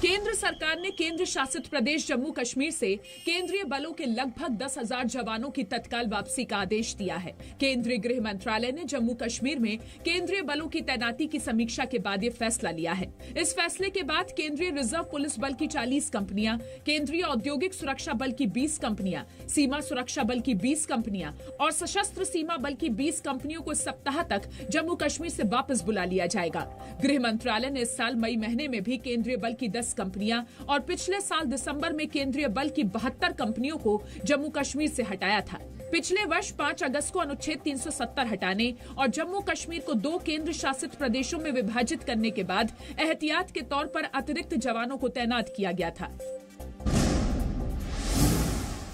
केंद्र सरकार ने केंद्र शासित प्रदेश जम्मू कश्मीर से केंद्रीय बलों के लगभग 10,000 जवानों की तत्काल वापसी का आदेश दिया है। केंद्रीय गृह मंत्रालय ने जम्मू कश्मीर में केंद्रीय बलों की तैनाती की समीक्षा के बाद ये फैसला लिया है। इस फैसले के बाद केंद्रीय रिजर्व पुलिस बल की 40 कंपनियां, केंद्रीय औद्योगिक सुरक्षा बल की 20 कंपनियां, सीमा सुरक्षा बल की 20 कंपनियां और सशस्त्र सीमा बल की 20 कंपनियों को इस सप्ताह तक जम्मू कश्मीर से वापस बुला लिया जाएगा। गृह मंत्रालय ने इस साल मई महीने में भी केंद्रीय बल की 10 कंपनियां और पिछले साल दिसंबर में केंद्रीय बल की 72 कंपनियों को जम्मू कश्मीर से हटाया था। पिछले वर्ष 5 अगस्त को अनुच्छेद 370 हटाने और जम्मू कश्मीर को 2 केंद्र शासित प्रदेशों में विभाजित करने के बाद एहतियात के तौर पर अतिरिक्त जवानों को तैनात किया गया था।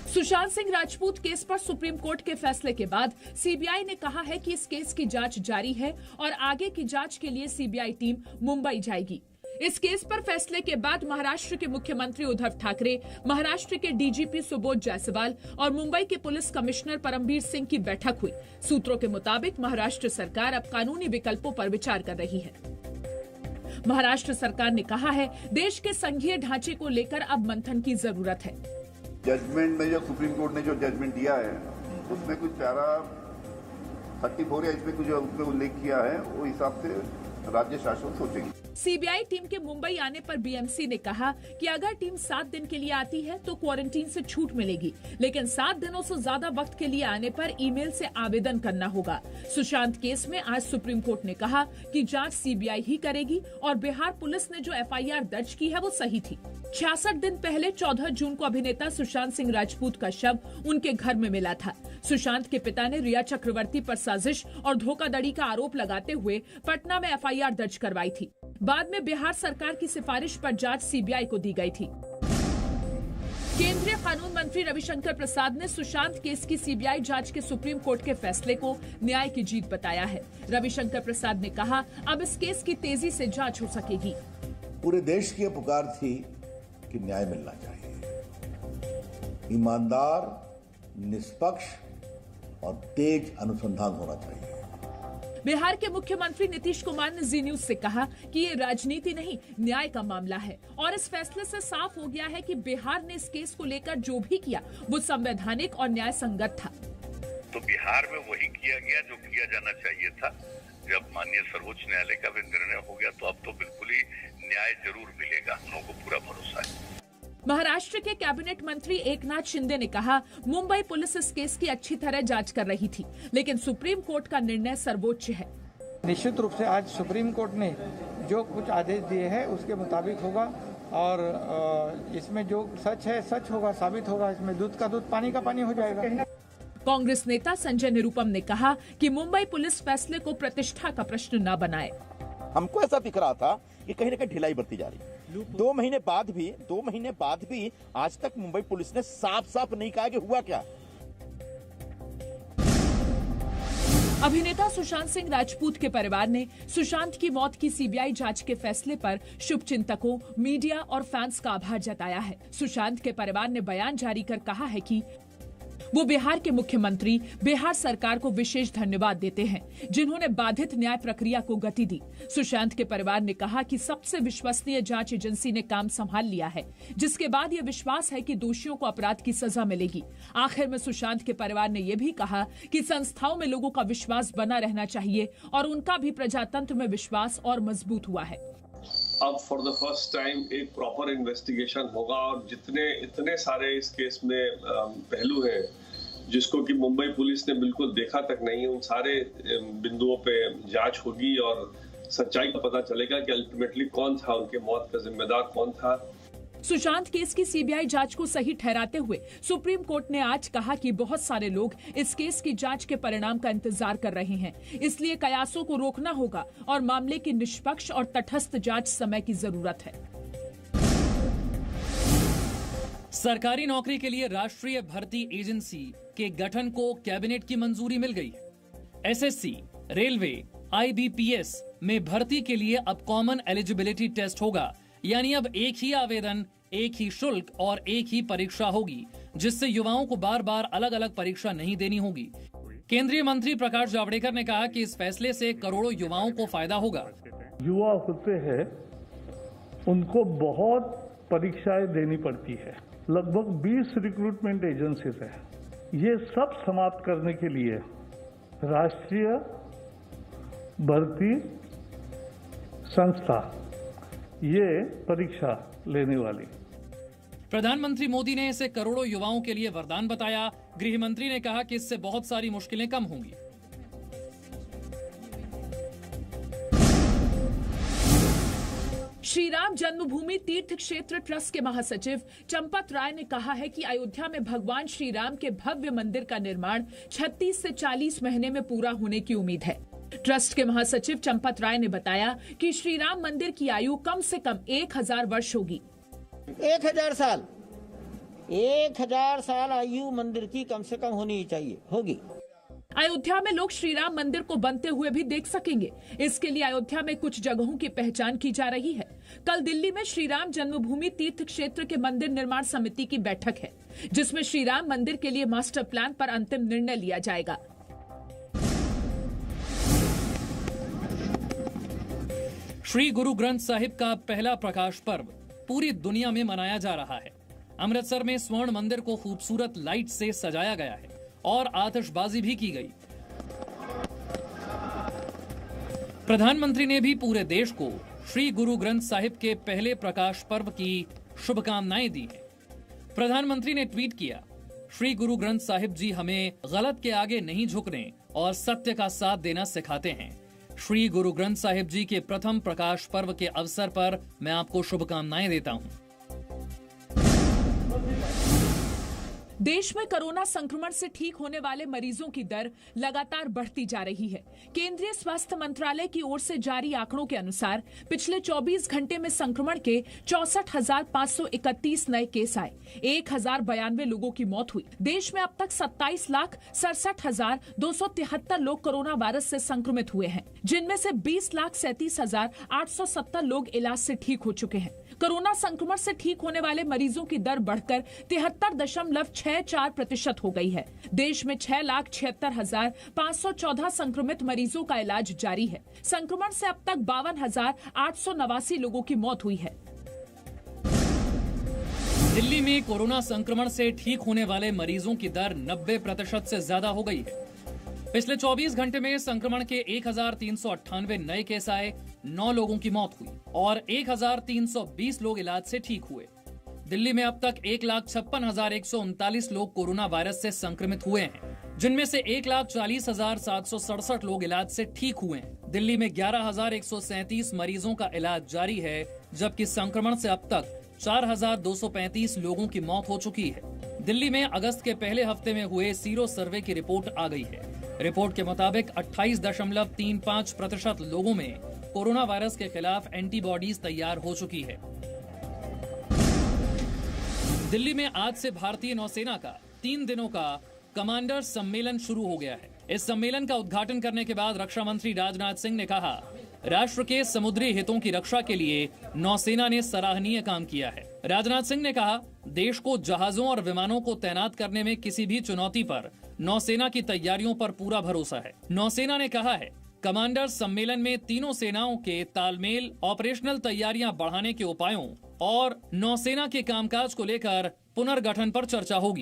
सुशांत सिंह राजपूत केस पर सुप्रीम कोर्ट के फैसले के बाद सीबीआई ने कहा है कि इस केस की जांच जारी है और आगे की जांच के लिए सीबीआई टीम मुंबई जाएगी। इस केस पर फैसले के बाद महाराष्ट्र के मुख्यमंत्री उद्धव ठाकरे, महाराष्ट्र के डीजीपी सुबोध जायसवाल और मुंबई के पुलिस कमिश्नर परमबीर सिंह की बैठक हुई। सूत्रों के मुताबिक महाराष्ट्र सरकार अब कानूनी विकल्पों पर विचार कर रही है। महाराष्ट्र सरकार ने कहा है, देश के संघीय ढांचे को लेकर अब मंथन की जरूरत है। जजमेंट में जो सुप्रीम कोर्ट ने जो जजमेंट दिया है उसमें कुछ प्यारा 34 या इसमें कुछ उल्लेख किया है, वो हिसाब से राज्य शासन सोचेगी। सीबीआई टीम के मुंबई आने पर बीएमसी ने कहा कि अगर टीम 7 दिन के लिए आती है तो क्वारंटीन से छूट मिलेगी, लेकिन 7 दिनों से ज्यादा वक्त के लिए आने पर ईमेल से आवेदन करना होगा। सुशांत केस में आज सुप्रीम कोर्ट ने कहा कि जांच सीबीआई ही करेगी और बिहार पुलिस ने जो एफआईआर दर्ज की है वो सही थी। 66 दिन पहले 14 जून को अभिनेता सुशांत सिंह राजपूत का शव उनके घर में मिला था। सुशांत के पिता ने रिया चक्रवर्ती पर साजिश और धोखाधड़ी का आरोप लगाते हुए पटना में एफआईआर दर्ज करवाई थी। बाद में बिहार सरकार की सिफारिश पर जांच सीबीआई को दी गई थी। केंद्रीय कानून मंत्री रविशंकर प्रसाद ने सुशांत केस की सीबीआई जांच के सुप्रीम कोर्ट के फैसले को न्याय की जीत बताया है। रविशंकर प्रसाद ने कहा, अब इस केस की तेजी से जांच हो सकेगी। पूरे देश की पुकार थी कि न्याय मिलना चाहिए, ईमानदार, निष्पक्ष और तेज अनुसंधान होना चाहिए। बिहार के मुख्यमंत्री नीतीश कुमार ने जी न्यूज से कहा कि ये राजनीति नहीं, न्याय का मामला है और इस फैसले से साफ हो गया है कि बिहार ने इस केस को लेकर जो भी किया वो संवैधानिक और न्याय संगत था। तो बिहार में वही किया गया जो किया जाना चाहिए था। जब माननीय सर्वोच्च न्यायालय का भी निर्णय हो गया तो अब तो बिल्कुल ही न्याय जरूर मिलेगा, हम लोगों को पूरा भरोसा है। महाराष्ट्र के कैबिनेट मंत्री एकनाथ शिंदे ने कहा, मुंबई पुलिस इस केस की अच्छी तरह जांच कर रही थी, लेकिन सुप्रीम कोर्ट का निर्णय सर्वोच्च है। निश्चित रूप से आज सुप्रीम कोर्ट ने जो कुछ आदेश दिए हैं उसके मुताबिक होगा और इसमें जो सच है सच होगा, साबित होगा। इसमें दूध का दूध, पानी का पानी हो जाएगा। कांग्रेस नेता संजय निरुपम ने कहा कि मुंबई पुलिस फैसले को प्रतिष्ठा का प्रश्न न बनाए। हमको ऐसा दिख रहा था कि कहीं न कहीं ढिलाई बरती जा रही है। 2 महीने बाद भी आज तक मुंबई पुलिस ने साफ साफ नहीं कहा कि हुआ क्या। अभिनेता सुशांत सिंह राजपूत के परिवार ने सुशांत की मौत की सीबीआई जांच के फैसले पर शुभचिंतकों, मीडिया और फैंस का आभार जताया है। सुशांत के परिवार ने बयान जारी कर कहा है कि वो बिहार के मुख्यमंत्री, बिहार सरकार को विशेष धन्यवाद देते हैं, जिन्होंने बाधित न्याय प्रक्रिया को गति दी। सुशांत के परिवार ने कहा कि सबसे विश्वसनीय जांच एजेंसी ने काम संभाल लिया है, जिसके बाद ये विश्वास है कि दोषियों को अपराध की सजा मिलेगी। आखिर में सुशांत के परिवार ने यह भी कहा कि संस्थाओं में लोगों का विश्वास बना रहना चाहिए और उनका भी प्रजातंत्र में विश्वास और मजबूत हुआ है। अब फॉर द फर्स्ट टाइम एक प्रॉपर इन्वेस्टिगेशन होगा और इतने सारे इस केस में पहलू हैं जिसको कि मुंबई पुलिस ने बिल्कुल देखा तक नहीं, उन सारे बिंदुओं पे जांच होगी और सच्चाई का पता चलेगा कि अल्टीमेटली कौन था, उनके मौत का जिम्मेदार कौन था। सुशांत केस की सीबीआई जांच को सही ठहराते हुए सुप्रीम कोर्ट ने आज कहा कि बहुत सारे लोग इस केस की जांच के परिणाम का इंतजार कर रहे हैं, इसलिए कयासों को रोकना होगा और मामले की निष्पक्ष और तटस्थ जांच समय की जरूरत है। सरकारी नौकरी के लिए राष्ट्रीय भर्ती एजेंसी के गठन को कैबिनेट की मंजूरी मिल गई। एसएससी, रेलवे, आईबीपीएस में भर्ती के लिए अब कॉमन एलिजिबिलिटी टेस्ट होगा, यानी अब एक ही आवेदन, एक ही शुल्क और एक ही परीक्षा होगी, जिससे युवाओं को बार बार अलग अलग परीक्षा नहीं देनी होगी। केंद्रीय मंत्री प्रकाश जावड़ेकर ने कहा कि इस फैसले से करोड़ों युवाओं को फायदा होगा। युवा होते हैं, उनको बहुत परीक्षाएं देनी पड़ती है। लगभग 20 रिक्रूटमेंट एजेंसीज है। ये सब समाप्त करने के लिए राष्ट्रीय भर्ती संस्था ये परीक्षा लेने वाली। प्रधानमंत्री मोदी ने इसे करोड़ों युवाओं के लिए वरदान बताया। गृह मंत्री ने कहा कि इससे बहुत सारी मुश्किलें कम होंगी। श्री राम जन्मभूमि तीर्थ क्षेत्र ट्रस्ट के महासचिव चंपत राय ने कहा है कि अयोध्या में भगवान श्री राम के भव्य मंदिर का निर्माण 36 से 40 महीने में पूरा होने की उम्मीद है। ट्रस्ट के महासचिव चंपत राय ने बताया कि श्री राम मंदिर की आयु कम से कम 1000 वर्ष होगी। 1000 साल 1000 साल आयु मंदिर की कम से कम होनी चाहिए, होगी। अयोध्या में लोग श्री राम मंदिर को बनते हुए भी देख सकेंगे। इसके लिए अयोध्या में कुछ जगहों की पहचान की जा रही है। कल दिल्ली में श्री राम जन्मभूमि तीर्थ क्षेत्र के मंदिर निर्माण समिति की बैठक है, जिसमें श्री राम मंदिर के लिए मास्टर प्लान पर अंतिम निर्णय लिया जाएगा। श्री गुरु ग्रंथ साहिब का पहला प्रकाश पर्व पूरी दुनिया में मनाया जा रहा है। अमृतसर में स्वर्ण मंदिर को खूबसूरत लाइट से सजाया गया है और आतिशबाजी भी की गई। प्रधानमंत्री ने भी पूरे देश को श्री गुरु ग्रंथ साहिब के पहले प्रकाश पर्व की शुभकामनाएं दी हैं। प्रधानमंत्री ने ट्वीट किया, श्री गुरु ग्रंथ साहिब जी हमें गलत के आगे नहीं झुकने और सत्य का साथ देना सिखाते हैं। श्री गुरु ग्रंथ साहिब जी के प्रथम प्रकाश पर्व के अवसर पर मैं आपको शुभकामनाएं देता हूं। देश में कोरोना संक्रमण से ठीक होने वाले मरीजों की दर लगातार बढ़ती जा रही है। केंद्रीय स्वास्थ्य मंत्रालय की ओर से जारी आंकड़ों के अनुसार पिछले 24 घंटे में संक्रमण के 64,531 नए केस आए। 1092 लोगों की मौत हुई। देश में अब तक 27,67,273 लोग कोरोना वायरस से संक्रमित हुए हैं, जिनमें से 20,37,870 लोग इलाज से ठीक हो चुके हैं। कोरोना संक्रमण से ठीक होने वाले मरीजों की दर बढ़कर 73.64% हो गई है। देश में 6,76,514 संक्रमित मरीजों का इलाज जारी है। संक्रमण से अब तक 52,889 लोगों की मौत हुई है। दिल्ली में कोरोना संक्रमण से ठीक होने वाले मरीजों की दर 90% से ज्यादा हो गई है। पिछले 24 घंटे में संक्रमण के 1,398 नए केस आए, 9 लोगों की मौत हुई और 1,320 लोग इलाज से ठीक हुए। दिल्ली में अब तक 1,56,139 लोग कोरोना वायरस से संक्रमित हुए हैं, जिनमें से 1,40,767 लोग इलाज से ठीक हुए हैं। दिल्ली में 11,137 मरीजों का इलाज जारी है, जबकि संक्रमण से अब तक 4,235 लोगों की मौत हो चुकी है। दिल्ली में अगस्त के पहले हफ्ते में हुए सीरो सर्वे की रिपोर्ट आ गई है। रिपोर्ट के मुताबिक 28.35% लोगों में कोरोना वायरस के खिलाफ एंटीबॉडीज तैयार हो चुकी है। दिल्ली में आज से भारतीय नौसेना का 3 दिनों का कमांडर सम्मेलन शुरू हो गया है। इस सम्मेलन का उद्घाटन करने के बाद रक्षा मंत्री राजनाथ सिंह ने कहा, राष्ट्र के समुद्री हितों की रक्षा के लिए नौसेना ने सराहनीय काम किया है। राजनाथ सिंह ने कहा, देश को जहाजों और विमानों को तैनात करने में किसी भी चुनौती पर नौसेना की तैयारियों पर पूरा भरोसा है। नौसेना ने कहा है, कमांडर सम्मेलन में तीनों सेनाओं के तालमेल, ऑपरेशनल तैयारियां बढ़ाने के उपायों और नौसेना के कामकाज को लेकर पुनर्गठन पर चर्चा होगी।